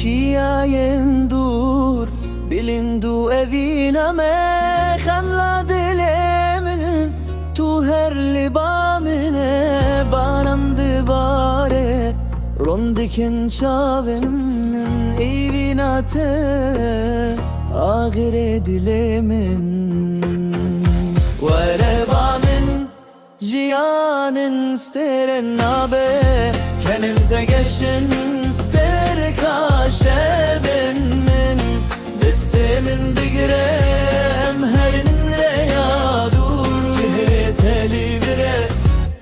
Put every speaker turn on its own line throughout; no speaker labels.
Çiyayen dur bilindu evine me Xemla dilemin tu her libamine Barandı bare rondikin çavinin Evinate ağire dilemin Verebamin ciyanın steren nabe Kenim tegeşin ster kaşevin min Destemin digrem herin reya dur Ciheteli vire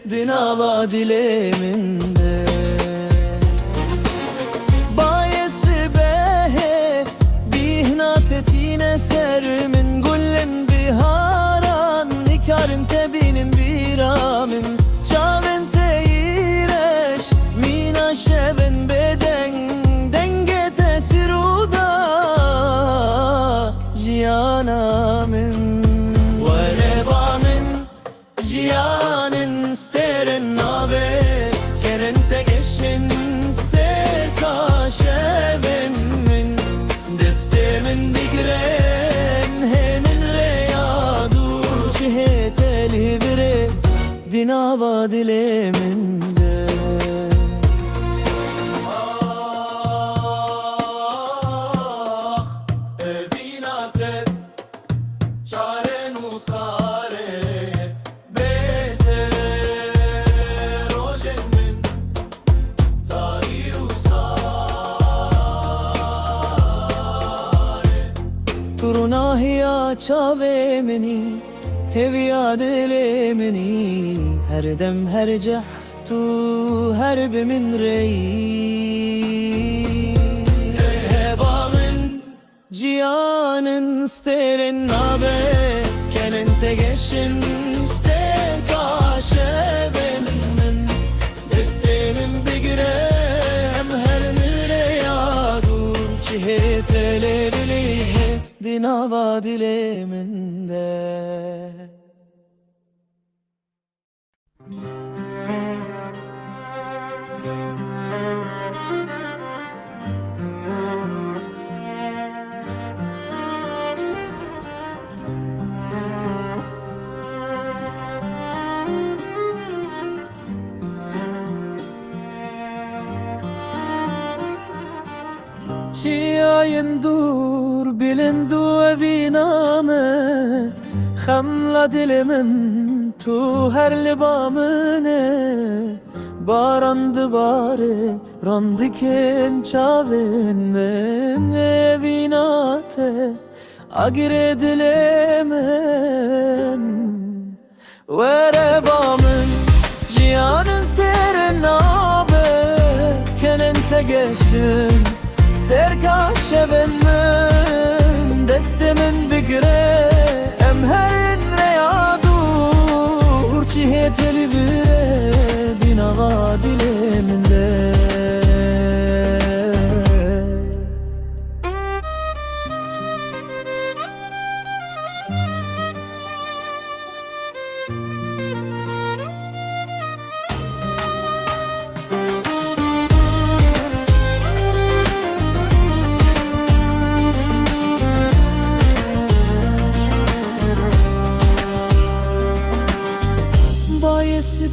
dinava dileminde Bayesi behe bihnat etine sermin Gullen biharan nikarin tebinin biramin Çaven teyireş mina şeven beden Denge tesiruda ciyanamin Verebamin ciyanin steren nabe Keren tegeşin ster kaşeven min Destemin digren henin reyadur Ciheteli vire dinava dileminde Evinate çaren usare Beter ojenmin tari usare Turunahiya çavemeni Heviya dilemeni Her dem her ceh tu her bimin rey Hebamin ciyanın steren nabe Kenen tegeşin ster kaşevenin Destemin bigrem her nüreya dur Cihetele bilihe dinava dileminde Çiyayen dur bilindu eviname Xemla dilimin tu her libamine Barandı bare randikin çavin min Evinate agire dilemin Verebamin ciyanın sterin nabe Kenen tegeşin ster kaşeven min Destemin bigre emherin reyadur Ciheteli bire dinava dileminde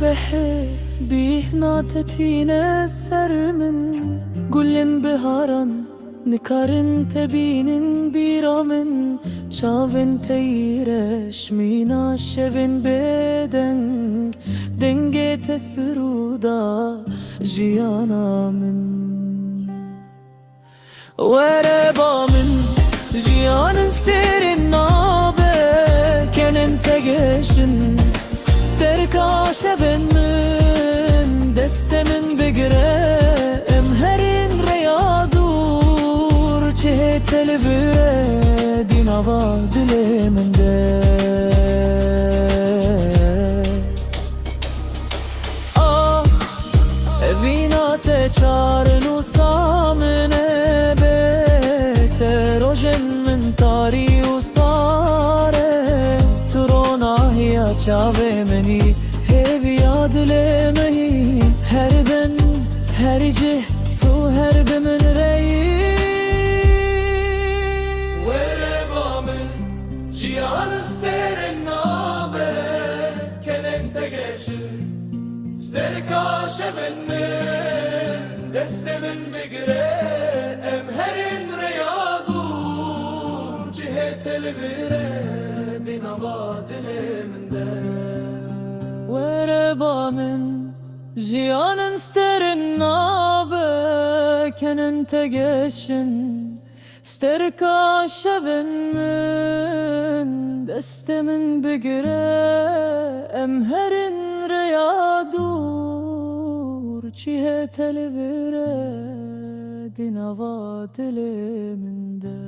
Behe bihnat etine sermin Gullen biharan nikarin tebinin biramin Çaven teyireş mina şevin beden Denge tesiruda jiyanamin Verebamin jiyanın sterin nabe Kenen tegeşin ster kaşeven min Destemin bigre emherin reyadur Ciheteli vire dinava dileminde Ah evinate çaren usamine Beter ojenmin tari usare Turonahiya çavemeni Heviya dilemeyin Her ben her cih tu her bimin reyi ستركا شفن من دست من بقري أمهرن رياضور جهة البري دي نبادل من ده وربا من جيان سترن نابه كان تقشن ستركا شفن من دست من بقري أمهرن رياضور جهة البري دي نبادل من ده